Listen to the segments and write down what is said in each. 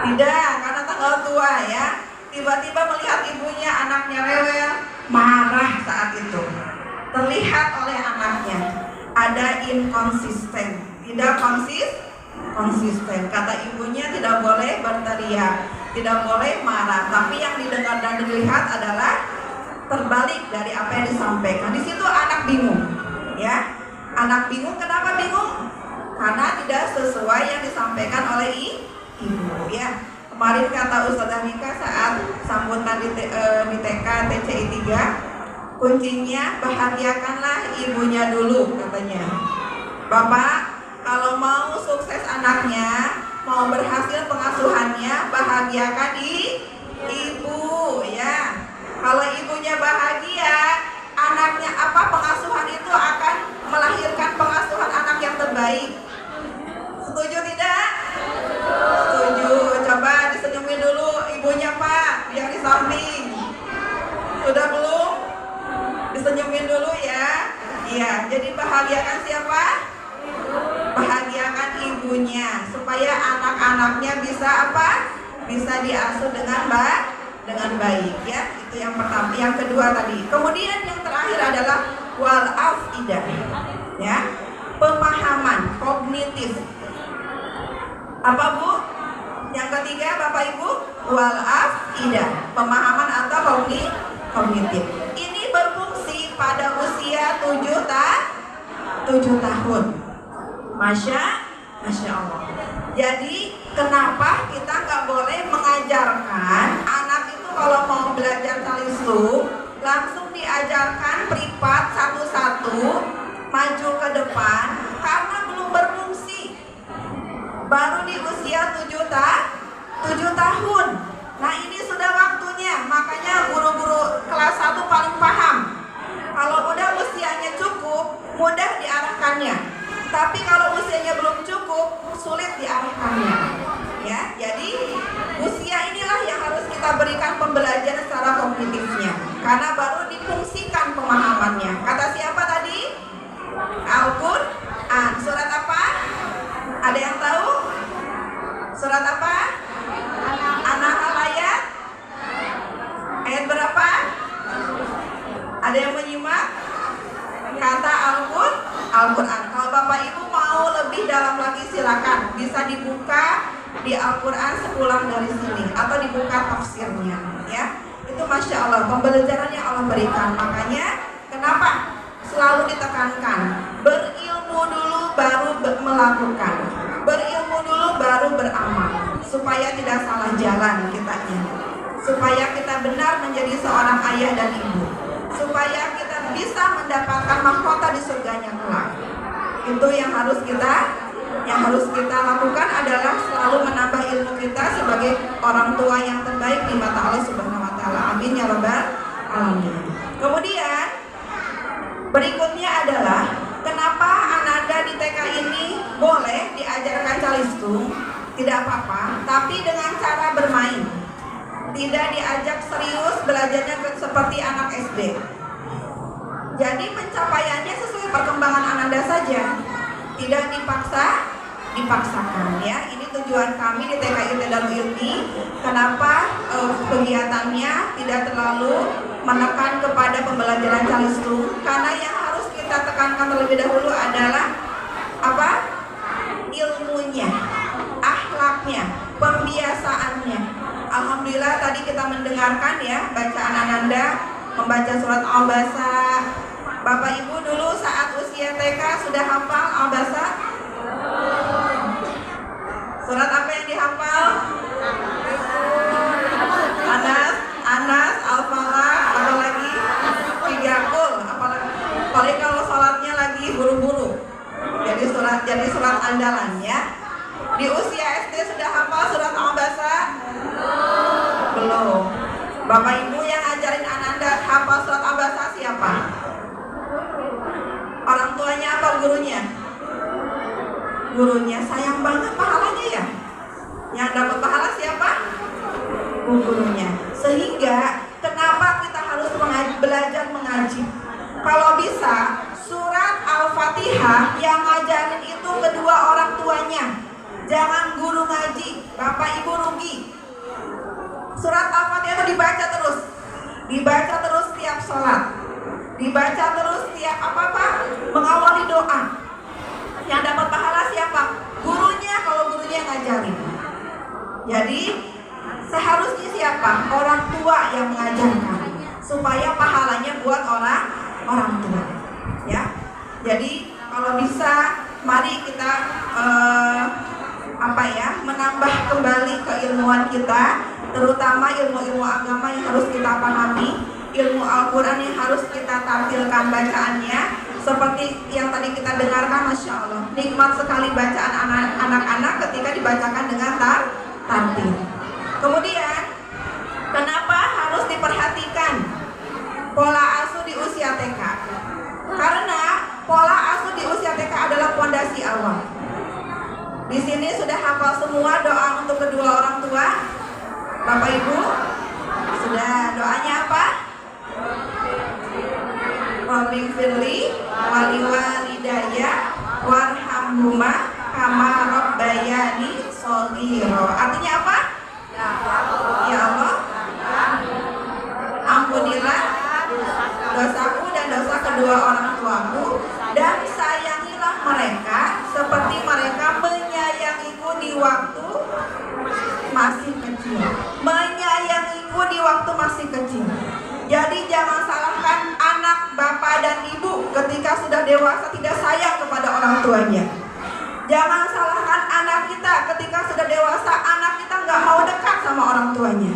Tidak, karena tanggal tua ya. Tiba-tiba melihat ibunya, anaknya rewel, marah saat itu. Terlihat oleh anaknya ada inkonsisten, tidak konsisten. Kata ibunya tidak boleh berteriak, tidak boleh marah, tapi yang didengar dan dilihat adalah terbalik dari apa yang disampaikan. Di situ anak bingung, ya. Anak bingung, kenapa bingung? Karena tidak sesuai yang disampaikan oleh ibu, ya. Kemarin kata Ustazah Mika saat sambutan di TK TCI 3, kuncinya bahagiakanlah ibunya dulu katanya. Bapak, kalau mau sukses anaknya, mau berhasil pengasuhannya, bahagiakan ibu, ya. Kalau ibunya bahagia, anaknya pengasuhan itu akan melahirkan pengasuhan anak yang terbaik. Setuju tidak? Setuju. Coba disenyumin dulu ibunya Pak, yang di samping. Sudah belum? Disenyumin dulu ya. Iya, jadi bahagiakan siapa? Bahagiakan ibunya supaya anak-anaknya bisa bisa diasuh dengan baik ya. Itu yang pertama. Yang kedua tadi. Kemudian yang terakhir adalah wal afidah, ya. Pemahaman kognitif. Apa Bu? Yang ketiga Bapak Ibu, wal afidah, pemahaman atau kognitif. Ini berfungsi pada usia 7 tahun. Masya Allah. Jadi kenapa kita nggak boleh mengajarkan anak itu kalau mau belajar talistung langsung diajarkan privat satu-satu maju ke depan karena belum berfungsi. Baru di usia 7 tahun. Nah ini sudah waktunya, makanya guru-guru kelas 1 paling paham. Kalau udah usianya cukup, mudah diarahkannya. Tapi kalau usianya belum cukup, sulit diarahkannya. Ya, jadi usia inilah yang harus kita berikan pembelajaran secara kognitifnya, karena baru difungsikan pemahamannya. Kata siapa tadi? Al-Qur'an. Surat apa? Ada yang tahu? Surat apa? An-Nahl ayat berapa? Ada yang menyimak? Kata Al-Quran. Kalau Bapak Ibu mau lebih dalam lagi silakan, bisa dibuka di Al-Quran sepulang dari sini atau dibuka tafsirnya, ya. Itu Masya Allah pembelajaran yang Allah berikan. Makanya kenapa selalu ditekankan berilmu dulu baru melakukan, berilmu dulu baru beramal, supaya tidak salah jalan kitanya, supaya kita benar menjadi seorang ayah dan ibu, supaya kita bisa mendapatkan mahkota di surganya kelak. Itu yang harus kita lakukan adalah selalu menambah ilmu kita sebagai orang tua yang terbaik di mata Allah Subhanahu wa taala. Amin ya rabbal alamin. Kemudian berikutnya adalah kenapa Ananda di TK ini boleh diajarkan calistung, tidak apa-apa, tapi dengan cara bermain. Tidak diajak serius belajarnya seperti anak SD. Jadi pencapaiannya sesuai perkembangan Ananda saja, tidak dipaksakan ya. Ini tujuan kami di TKI Darul Ilmi. Kenapa kegiatannya tidak terlalu menekan kepada pembelajaran calistung? Karena yang harus kita tekankan terlebih dahulu adalah apa? Ilmunya, akhlaknya, pembiasaannya. Alhamdulillah tadi kita mendengarkan ya bacaan Ananda membaca surat Al-Basa. Bapak Ibu dulu saat usia TK sudah hafal Al-Basa? Surat apa yang dihafal? Anas, Al-Falaq, apalagi Tiga-Kul, apalagi kalau sholatnya lagi buru-buru. Jadi surat andalan ya. Di usia SD sudah hafal surat Al-Basa? Belum. Bapak Ibu yang ajarin Ananda hafal surat Al-Basa siapa? Orang tuanya apa gurunya? Gurunya. Sayang banget pahalanya ya. Yang dapat pahala siapa? Gurunya. Sehingga kenapa kita harus belajar mengaji? Kalau bisa surat Al-Fatihah yang ngajarin itu kedua orang tuanya. Jangan guru ngaji. Bapak Ibu rugi. dibaca terus tiap sholat, dibaca terus tiap apa-apa, mengawali doa. Yang dapat pahala siapa? Gurunya, kalau gurunya yang ngajarin. Jadi seharusnya siapa? Orang tua yang mengajarkan, supaya pahalanya buat orang tua. Ya. Jadi kalau bisa, mari kita menambah kembali keilmuan kita, terutama ilmu-ilmu agama yang harus kita pahami, ilmu Al-Quran yang harus kita tampilkan bacaannya. Seperti yang tadi kita dengarkan, Masya Allah, nikmat sekali bacaan anak-anak ketika dibacakan dengan tartil. Kemudian, kenapa harus diperhatikan pola asuh di usia TK? Karena pola asuh di usia TK adalah fondasi awal. Di sini sudah hafal semua doa untuk kedua orang tua, Bapak Ibu? Sudah. Doanya apa? Rabbighfirli waliwalidayya warhamhuma kama rabbayani shaghira. Artinya apa? Ya Allah, ampunilah dosaku dan dosa kedua orang tuaku, dan sayangilah mereka seperti mereka menyayangiku di waktu masih kecil. Menyayangiku di waktu masih kecil. Jadi jangan salahkan anak, bapak dan ibu ketika sudah dewasa tidak sayang kepada orang tuanya. Jangan salahkan anak kita ketika sudah dewasa, anak kita nggak mau dekat sama orang tuanya.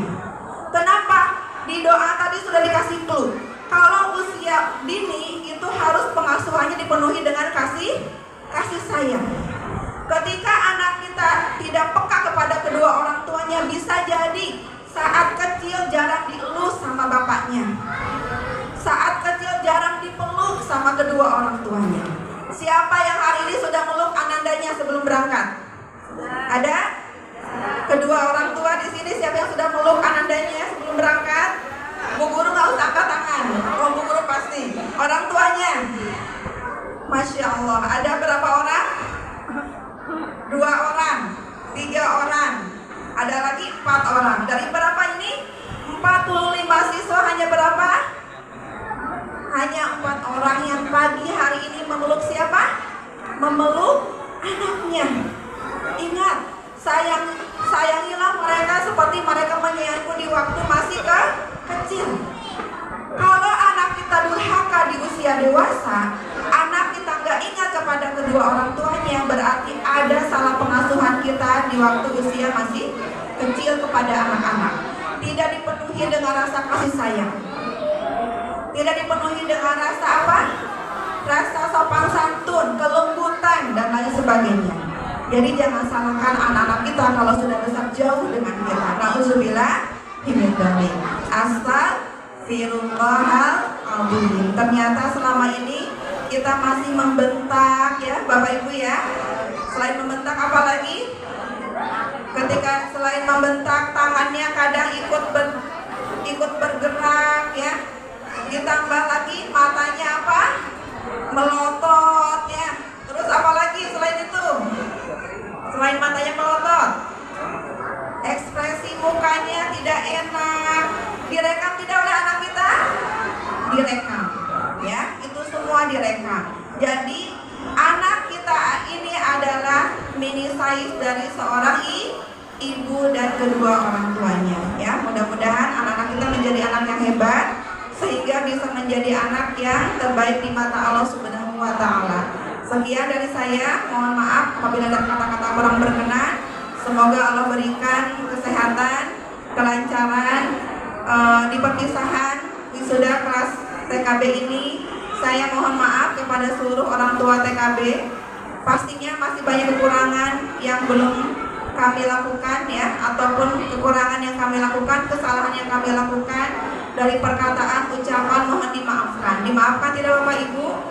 Kenapa? Di doa tadi sudah dikasih clue. Kalau usia dini itu harus pengasuhannya dipenuhi dengan kasih sayang. Ketika anak kita tidak peka kepada kedua orang tuanya, bisa jadi saat kecil jarang dielus sama bapaknya, saat kecil jarang dipeluk sama kedua orang tuanya. Siapa yang hari ini sudah meluk anandanya sebelum berangkat? Ada? Kedua orang tua di sini, siapa yang sudah meluk anandanya sebelum berangkat? Bu guru nggak usah angkat tangan. Oh, Bu guru pasti. Orang tuanya, Masya Allah. Ada berapa orang? 2 orang, 3 orang. Ada lagi 4 orang. Dari berapa ini? 45 siswa hanya berapa? Hanya 4 orang yang pagi hari ini memeluk siapa? Memeluk anaknya. Ingat, sayangilah mereka seperti mereka menyayangiku di waktu masih kecil. Kalau anak kita durhaka di usia dewasa, anak kita nggak ingat kepada kedua orang tuanya, berarti ada salah pengasuhan kita di waktu usia masih kecil kepada anak-anak. Tidak dipenuhi dengan rasa kasih sayang, tidak dipenuhi dengan rasa apa? Rasa sopan santun, kelembutan, dan lain sebagainya. Jadi jangan salahkan anak-anak kita kalau sudah besar jauh dengan kita. Nauzubillah min dzalik. Astagfirullahaladzim. Ternyata selama ini kita masih membentak ya Bapak Ibu ya. Selain membentak apa lagi? Ketika selain membentak, tangannya kadang ikut bergerak ya. Ditambah lagi matanya apa? Melotot ya. Terus apa lagi selain itu? Selain matanya melotot, ekspresi mukanya tidak enak. Direkam tidak oleh anak kita? Direkam ya. Itu semua direkam. Jadi anak kita ini adalah mini size dari seorang ibu dan kedua orang tuanya ya. Mudah-mudahan anak-anak kita menjadi anak yang hebat, sehingga bisa menjadi anak yang terbaik di mata Allah Subhanahu wa Ta'ala. Sekian dari saya, mohon maaf apabila ada kata-kata kurang berkenan. Semoga Allah berikan kesehatan, kelancaran di perpisahan wisuda kelas TKB ini. Saya mohon maaf kepada seluruh orang tua TKB. Pastinya masih banyak kekurangan yang belum kami lakukan ya, ataupun kekurangan yang kami lakukan, kesalahan yang kami lakukan dari perkataan, ucapan, mohon dimaafkan. Dimaafkan tidak Bapak Ibu?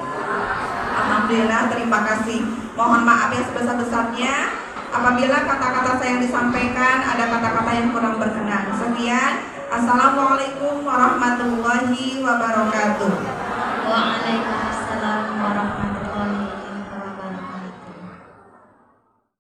Alhamdulillah, terima kasih. Mohon maaf yang sebesar-besarnya apabila kata-kata saya yang disampaikan ada kata-kata yang kurang berkenan. Sekian. Assalamualaikum warahmatullahi wabarakatuh. Waalaikumsalam warahmatullahi wabarakatuh.